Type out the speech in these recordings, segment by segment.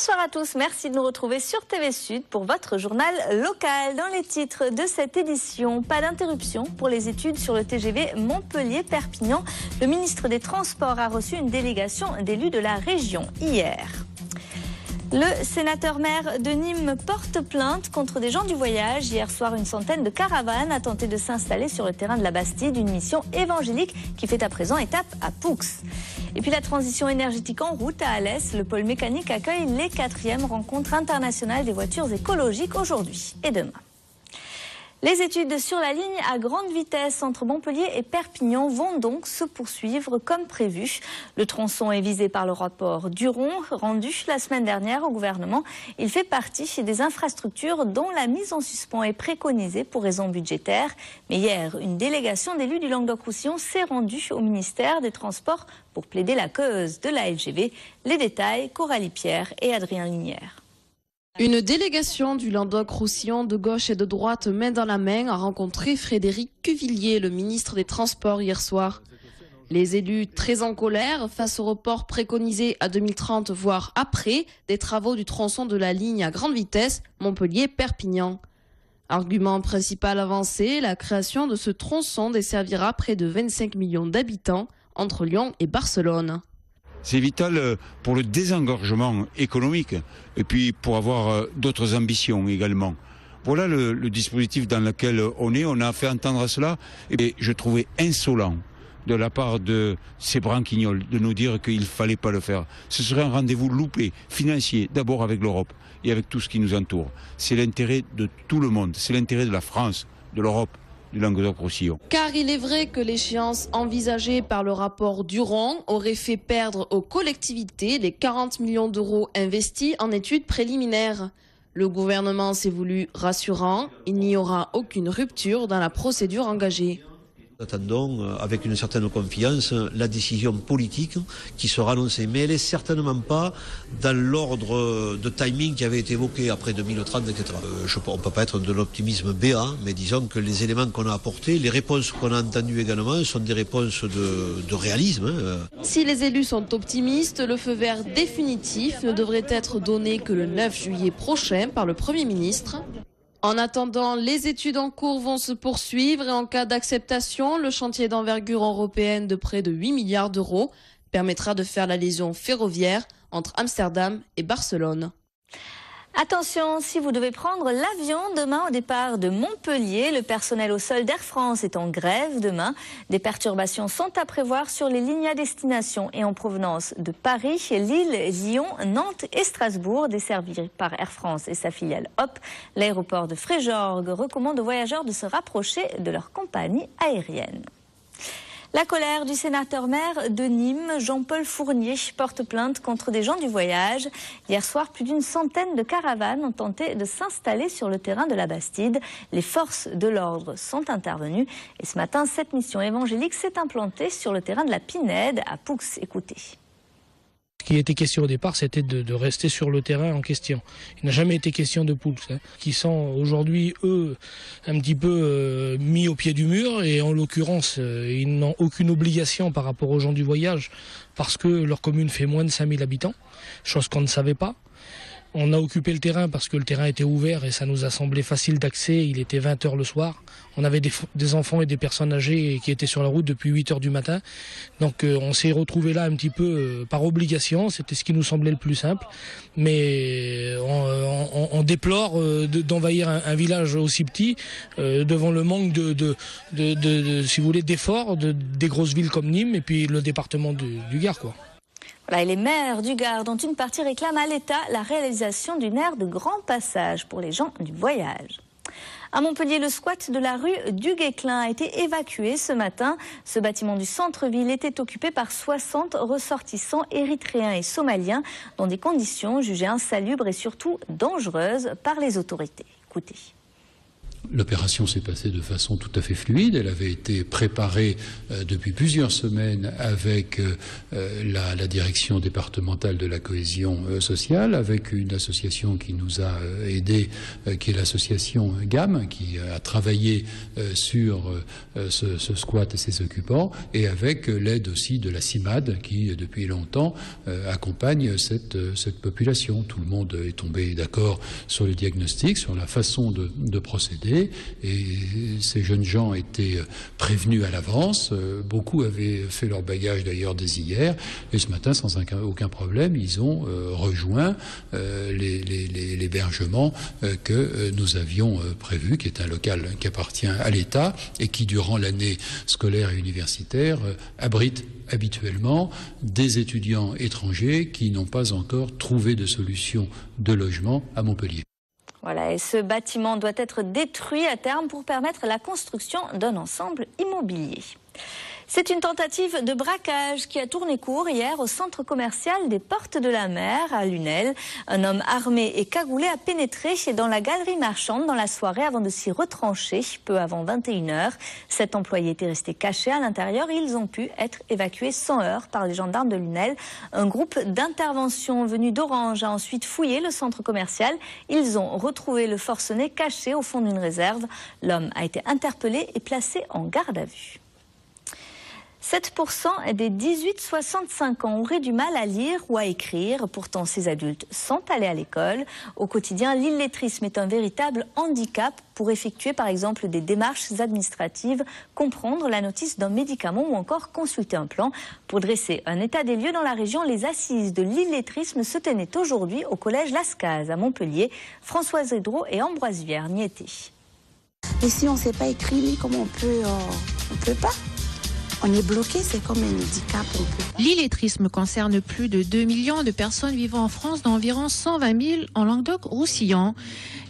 Bonsoir à tous, merci de nous retrouver sur TV Sud pour votre journal local. Dans les titres de cette édition, pas d'interruption pour les études sur le TGV Montpellier-Perpignan. Le ministre des Transports a reçu une délégation d'élus de la région hier. Le sénateur-maire de Nîmes porte plainte contre des gens du voyage. Hier soir, une centaine de caravanes a tenté de s'installer sur le terrain de la Bastide, une mission évangélique qui fait à présent étape à Poux. Et puis la transition énergétique en route à Alès, le pôle mécanique accueille les 4e rencontres internationales des voitures écologiques aujourd'hui et demain. Les études sur la ligne à grande vitesse entre Montpellier et Perpignan vont donc se poursuivre comme prévu. Le tronçon est visé par le rapport Duron, rendu la semaine dernière au gouvernement. Il fait partie des infrastructures dont la mise en suspens est préconisée pour raisons budgétaires. Mais hier, une délégation d'élus du Languedoc-Roussillon s'est rendue au ministère des Transports pour plaider la cause de la LGV. Les détails, Coralie Pierre et Adrien Linière. Une délégation du Languedoc-Roussillon de gauche et de droite main dans la main a rencontré Frédéric Cuvillier, le ministre des Transports, hier soir. Les élus très en colère face au report préconisé à 2030, voire après, des travaux du tronçon de la ligne à grande vitesse Montpellier-Perpignan. Argument principal avancé, la création de ce tronçon desservira près de 25 millions d'habitants entre Lyon et Barcelone. C'est vital pour le désengorgement économique et puis pour avoir d'autres ambitions également. Voilà le dispositif dans lequel on est. On a fait entendre cela et je trouvais insolent de la part de ces branquignols de nous dire qu'il ne fallait pas le faire. Ce serait un rendez-vous loupé, financier, d'abord avec l'Europe et avec tout ce qui nous entoure. C'est l'intérêt de tout le monde, c'est l'intérêt de la France, de l'Europe, du Languedoc-Roussillon. Car il est vrai que l'échéance envisagée par le rapport Duron aurait fait perdre aux collectivités les 40 millions d'euros investis en études préliminaires. Le gouvernement s'est voulu rassurant, il n'y aura aucune rupture dans la procédure engagée. Nous attendons avec une certaine confiance la décision politique qui sera annoncée. Mais elle n'est certainement pas dans l'ordre de timing qui avait été évoqué après 2030, etc. On ne peut pas être de l'optimisme béat, mais disons que les éléments qu'on a apportés, les réponses qu'on a entendues également sont des réponses de réalisme. Si les élus sont optimistes, le feu vert définitif ne devrait être donné que le 9 juillet prochain par le Premier ministre. En attendant, les études en cours vont se poursuivre et en cas d'acceptation, le chantier d'envergure européenne de près de 8 milliards d'euros permettra de faire la liaison ferroviaire entre Amsterdam et Barcelone. Attention, si vous devez prendre l'avion demain au départ de Montpellier, le personnel au sol d'Air France est en grève demain. Des perturbations sont à prévoir sur les lignes à destination et en provenance de Paris, Lille, Lyon, Nantes et Strasbourg, desservis par Air France et sa filiale HOP. L'aéroport de Fréjorgues recommande aux voyageurs de se rapprocher de leur compagnie aérienne. La colère du sénateur-maire de Nîmes, Jean-Paul Fournier, porte plainte contre des gens du voyage. Hier soir, plus d'une centaine de caravanes ont tenté de s'installer sur le terrain de la Bastide. Les forces de l'ordre sont intervenues. Et ce matin, cette mission évangélique s'est implantée sur le terrain de la Pinède à Poux. Écoutez. Ce qui était question au départ, c'était de rester sur le terrain en question. Il n'a jamais été question de Poux, qui sont aujourd'hui, eux, un petit peu mis au pied du mur. Et en l'occurrence, ils n'ont aucune obligation par rapport aux gens du voyage, parce que leur commune fait moins de 5000 habitants, chose qu'on ne savait pas. On a occupé le terrain parce que le terrain était ouvert et ça nous a semblé facile d'accès. Il était 20 h le soir. On avait des enfants et des personnes âgées qui étaient sur la route depuis 8 h du matin. Donc on s'est retrouvé là un petit peu par obligation. C'était ce qui nous semblait le plus simple. Mais on déplore d'envahir un village aussi petit devant le manque si vous voulez, d'efforts des grosses villes comme Nîmes et puis le département du Gard, quoi. Voilà, et les maires du Gard, dont une partie réclame à l'État la réalisation d'une aire de grand passage pour les gens du voyage. À Montpellier, le squat de la rue du Guesclin a été évacué ce matin. Ce bâtiment du centre-ville était occupé par 60 ressortissants érythréens et somaliens dans des conditions jugées insalubres et surtout dangereuses par les autorités. Écoutez. L'opération s'est passée de façon tout à fait fluide. Elle avait été préparée depuis plusieurs semaines avec la direction départementale de la cohésion sociale, avec une association qui nous a aidés, qui est l'association GAM, qui a travaillé sur ce squat et ses occupants, et avec l'aide aussi de la CIMAD, qui depuis longtemps accompagne cette population. Tout le monde est tombé d'accord sur le diagnostic, sur la façon de procéder. Et ces jeunes gens étaient prévenus à l'avance. Beaucoup avaient fait leur bagage d'ailleurs dès hier. Et ce matin, sans aucun problème, ils ont rejoint l'hébergement que nous avions prévu, qui est un local qui appartient à l'État et qui, durant l'année scolaire et universitaire, abrite habituellement des étudiants étrangers qui n'ont pas encore trouvé de solution de logement à Montpellier. Voilà, et ce bâtiment doit être détruit à terme pour permettre la construction d'un ensemble immobilier. C'est une tentative de braquage qui a tourné court hier au centre commercial des Portes de la Mer à Lunel. Un homme armé et cagoulé a pénétré dans la galerie marchande dans la soirée avant de s'y retrancher peu avant 21h. 7 employés étaient restés cachés à l'intérieur. Ils ont pu être évacués sans heurts par les gendarmes de Lunel. Un groupe d'intervention venu d'Orange a ensuite fouillé le centre commercial. Ils ont retrouvé le forcené caché au fond d'une réserve. L'homme a été interpellé et placé en garde à vue. 7% des 18-65 ans auraient du mal à lire ou à écrire. Pourtant, ces adultes sont allés à l'école. Au quotidien, l'illettrisme est un véritable handicap pour effectuer, par exemple, des démarches administratives, comprendre la notice d'un médicament ou encore consulter un plan. Pour dresser un état des lieux dans la région, les assises de l'illettrisme se tenaient aujourd'hui au collège Lascaz à Montpellier. Françoise Edreau et Ambroise Vierne y étaient. Et si on ne sait pas écrire, comment on peut pas. On est bloqué, c'est comme un handicap. L'illettrisme concerne plus de 2 millions de personnes vivant en France, dont environ 120 000 en Languedoc-Roussillon.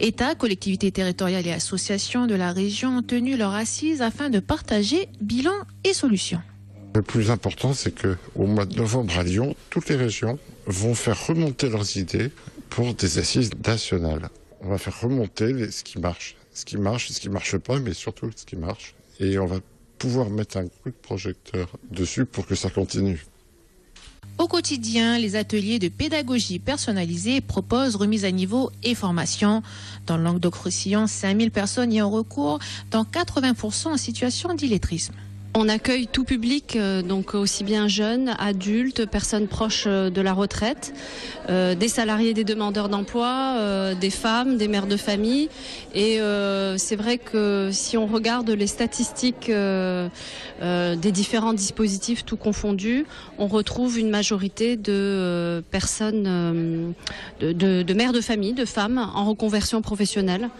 État, collectivités territoriales et associations de la région ont tenu leur assise afin de partager bilan et solutions. Le plus important, c'est qu'au mois de novembre à Lyon, toutes les régions vont faire remonter leurs idées pour des assises nationales. On va faire remonter ce qui marche, ce qui marche pas, mais surtout ce qui marche. Et on va pouvoir mettre un coup de projecteur dessus pour que ça continue. Au quotidien, les ateliers de pédagogie personnalisée proposent remise à niveau et formation. Dans le Languedoc-Roussillon, 5000 personnes y ont recours, dont 80% en situation d'illettrisme. On accueille tout public, donc aussi bien jeunes, adultes, personnes proches de la retraite, des salariés, des demandeurs d'emploi, des femmes, des mères de famille. Et c'est vrai que si on regarde les statistiques des différents dispositifs tout confondus, on retrouve une majorité de personnes, de mères de famille, de femmes en reconversion professionnelle.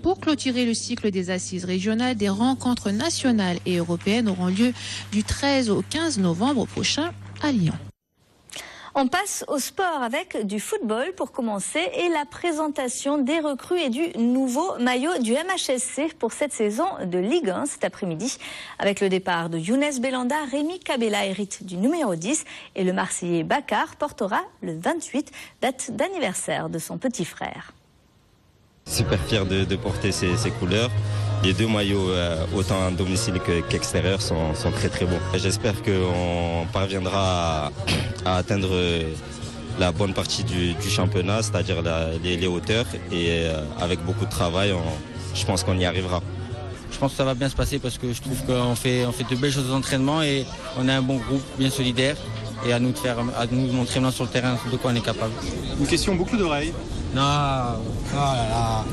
Pour clôturer le cycle des assises régionales, des rencontres nationales et européennes auront lieu du 13 au 15 novembre prochain à Lyon. On passe au sport avec du football pour commencer et la présentation des recrues et du nouveau maillot du MHSC pour cette saison de Ligue 1 cet après-midi. Avec le départ de Younes Belanda, Rémi Cabella hérite du numéro 10 et le Marseillais Bakar portera le 28, date d'anniversaire de son petit frère. Super fier de porter ces couleurs. Les deux maillots, autant à domicile qu'extérieur, sont très très bons. J'espère qu'on parviendra à atteindre la bonne partie du championnat, c'est-à-dire les hauteurs. Et avec beaucoup de travail, je pense qu'on y arrivera. Je pense que ça va bien se passer parce que je trouve qu'on fait de belles choses aux entraînements et on a un bon groupe bien solidaire. Et à nous de montrer maintenant sur le terrain de quoi on est capable. Une question boucle d'oreille. Non, oh là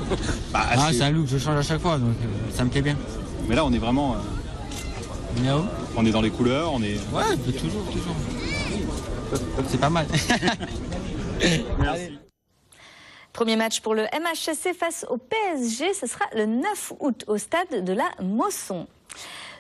là. C'est un look que je change à chaque fois, donc ça me plaît bien. Mais là, on est vraiment... On est dans les couleurs, on est... Ouais, toujours. C'est pas mal. Merci. Premier match pour le MHSC face au PSG, ce sera le 9 août au stade de la Mosson.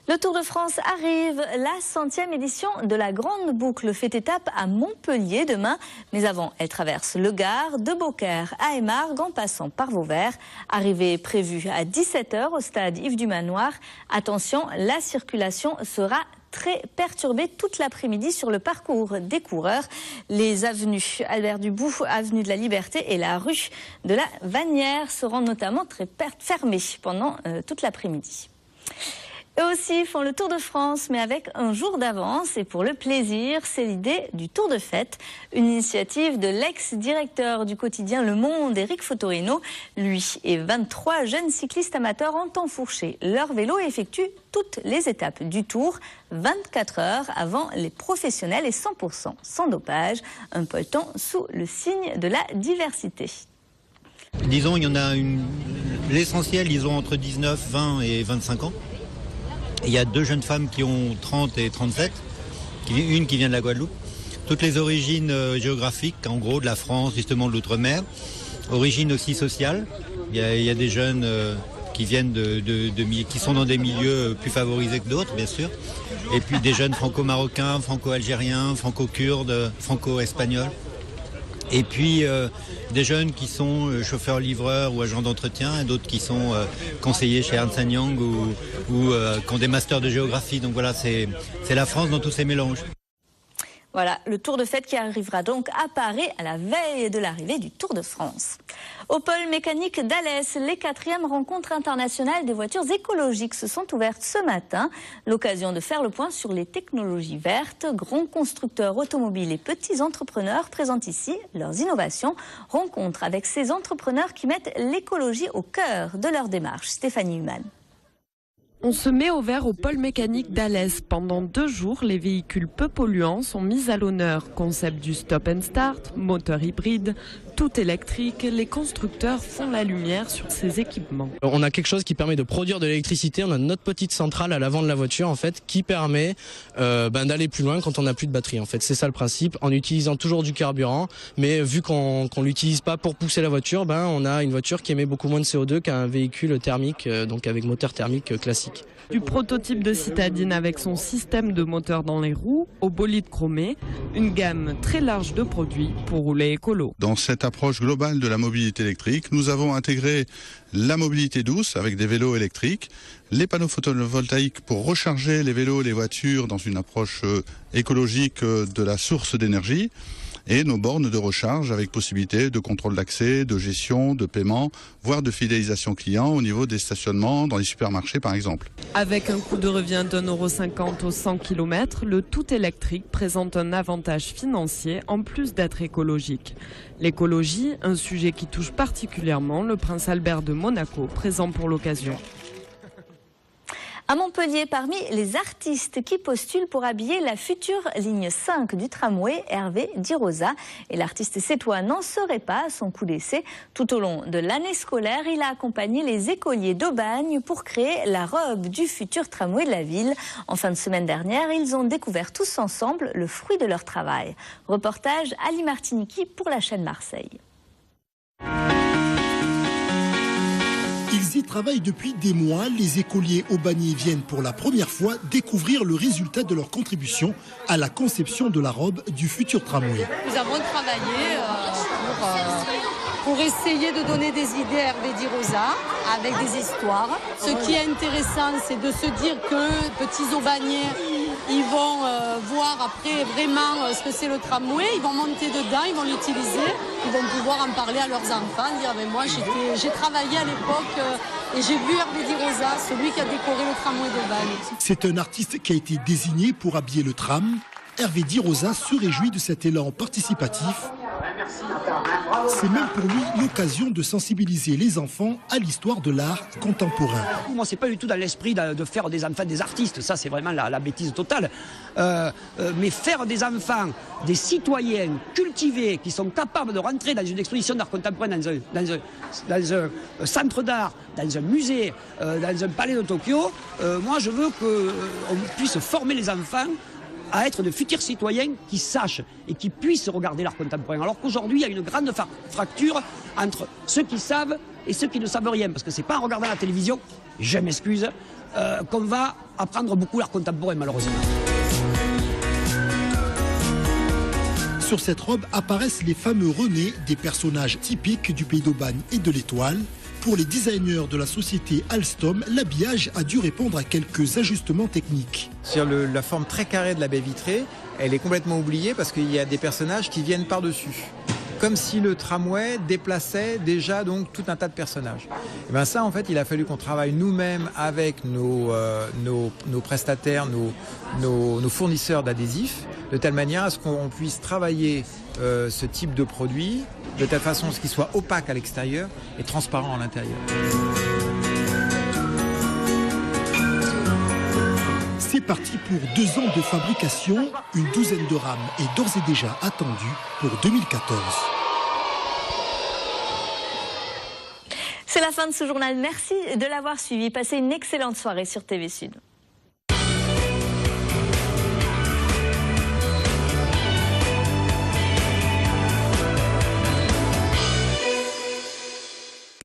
Le Tour de France arrive, la 100e édition de la Grande Boucle fait étape à Montpellier demain. Mais avant, elle traverse le Gard, de Beaucaire à Émargues en passant par Vauvert. Arrivée prévue à 17h au stade Yves du Manoir. Attention, la circulation sera très perturbé toute l'après-midi sur le parcours des coureurs. Les avenues Albert Dubout, avenue de la Liberté et la rue de la Vanière seront notamment très fermées pendant toute l'après-midi. Eux aussi font le Tour de France, mais avec un jour d'avance. Et pour le plaisir, c'est l'idée du Tour de Fête, une initiative de l'ex-directeur du quotidien Le Monde, Éric Fotorino. Lui et 23 jeunes cyclistes amateurs ont enfourché leur vélo et effectuent toutes les étapes du Tour, 24 heures avant les professionnels et 100% sans dopage. Un peloton sous le signe de la diversité. Disons, il y en a l'essentiel, ils ont entre 19, 20 et 25 ans. Et il y a 2 jeunes femmes qui ont 30 et 37, une qui vient de la Guadeloupe. Toutes les origines géographiques, en gros, de la France, justement de l'outre-mer. Origines aussi sociales. Il y a des jeunes qui viennent qui sont dans des milieux plus favorisés que d'autres, bien sûr. Et puis des jeunes franco-marocains, franco-algériens, franco-kurdes, franco-espagnols. Et puis des jeunes qui sont chauffeurs-livreurs ou agents d'entretien, et d'autres qui sont conseillers chez Ernst & Young ou qui ont des masters de géographie. Donc voilà, c'est la France dans tous ces mélanges. Voilà, le Tour de Fête qui arrivera donc à Paris à la veille de l'arrivée du Tour de France. Au pôle mécanique d'Alès, les 4e rencontres internationales des voitures écologiques se sont ouvertes ce matin. L'occasion de faire le point sur les technologies vertes. Grands constructeurs automobiles et petits entrepreneurs présentent ici leurs innovations. Rencontre avec ces entrepreneurs qui mettent l'écologie au cœur de leur démarche. Stéphanie Humann. On se met au vert au pôle mécanique d'Alès. Pendant 2 jours, les véhicules peu polluants sont mis à l'honneur. Concept du stop and start, moteur hybride, tout électrique, les constructeurs font la lumière sur ces équipements. On a quelque chose qui permet de produire de l'électricité. On a notre petite centrale à l'avant de la voiture en fait qui permet d'aller plus loin quand on n'a plus de batterie. En fait, c'est ça le principe. En utilisant toujours du carburant, mais vu qu'on l'utilise pas pour pousser la voiture, on a une voiture qui émet beaucoup moins de CO2 qu'un véhicule thermique, donc avec moteur thermique classique. Du prototype de citadine avec son système de moteur dans les roues au bolide chromé, une gamme très large de produits pour rouler écolo. Dans cette approche globale de la mobilité électrique, nous avons intégré la mobilité douce avec des vélos électriques, les panneaux photovoltaïques pour recharger les vélos et les voitures dans une approche écologique de la source d'énergie, et nos bornes de recharge avec possibilité de contrôle d'accès, de gestion, de paiement, voire de fidélisation client au niveau des stationnements dans les supermarchés par exemple. Avec un coût de revient d'1,50 € au 100 km, le tout électrique présente un avantage financier en plus d'être écologique. L'écologie, un sujet qui touche particulièrement le prince Albert de Monaco, présent pour l'occasion. À Montpellier, parmi les artistes qui postulent pour habiller la future ligne 5 du tramway, Hervé Di Rosa. Et l'artiste sétois n'en serait pas à son coup d'essai. Tout au long de l'année scolaire, il a accompagné les écoliers d'Aubagne pour créer la robe du futur tramway de la ville. En fin de semaine dernière, ils ont découvert tous ensemble le fruit de leur travail. Reportage Ali Martiniki pour la chaîne Marseille. Ils y travaillent depuis des mois. Les écoliers aubagnais viennent pour la première fois découvrir le résultat de leur contribution à la conception de la robe du futur tramway. Nous avons travaillé pour essayer de donner des idées à Hervé Di Rosa avec des histoires. Ce qui est intéressant, c'est de se dire que petits aubagnais, ils vont voir après vraiment ce que c'est le tramway, ils vont monter dedans, ils vont l'utiliser, ils vont pouvoir en parler à leurs enfants, dire mais moi j'ai travaillé à l'époque et j'ai vu Hervé Di Rosa, celui qui a décoré le tramway d'Aubagne. C'est un artiste qui a été désigné pour habiller le tram. Hervé Di Rosa se réjouit de cet élan participatif. C'est même pour lui l'occasion de sensibiliser les enfants à l'histoire de l'art contemporain. Moi, c'est pas du tout dans l'esprit de faire des enfants des artistes. Ça, c'est vraiment la bêtise totale. Mais faire des enfants, des citoyens cultivés qui sont capables de rentrer dans une exposition d'art contemporain, dans un centre d'art, dans un musée, dans un palais de Tokyo, moi, je veux qu'on puisse former les enfants à être de futurs citoyens qui sachent et qui puissent regarder l'art contemporain. Alors qu'aujourd'hui, il y a une grande fracture entre ceux qui savent et ceux qui ne savent rien. Parce que c'est pas en regardant la télévision, je m'excuse, qu'on va apprendre beaucoup l'art contemporain, malheureusement. Sur cette robe apparaissent les fameux renés, des personnages typiques du pays d'Aubagne et de l'Étoile. Pour les designers de la société Alstom, l'habillage a dû répondre à quelques ajustements techniques. Sur la forme très carrée de la baie vitrée, elle est complètement oubliée parce qu'il y a des personnages qui viennent par-dessus. Comme si le tramway déplaçait déjà donc tout un tas de personnages. Et bien ça, en fait, il a fallu qu'on travaille nous-mêmes avec nos prestataires, nos fournisseurs d'adhésifs, de telle manière à ce qu'on puisse travailler ce type de produit de telle façon à ce qu'il soit opaque à l'extérieur et transparent à l'intérieur. C'est parti pour 2 ans de fabrication. Une douzaine de rames est d'ores et déjà attendue pour 2014. C'est la fin de ce journal. Merci de l'avoir suivi. Passez une excellente soirée sur TV Sud.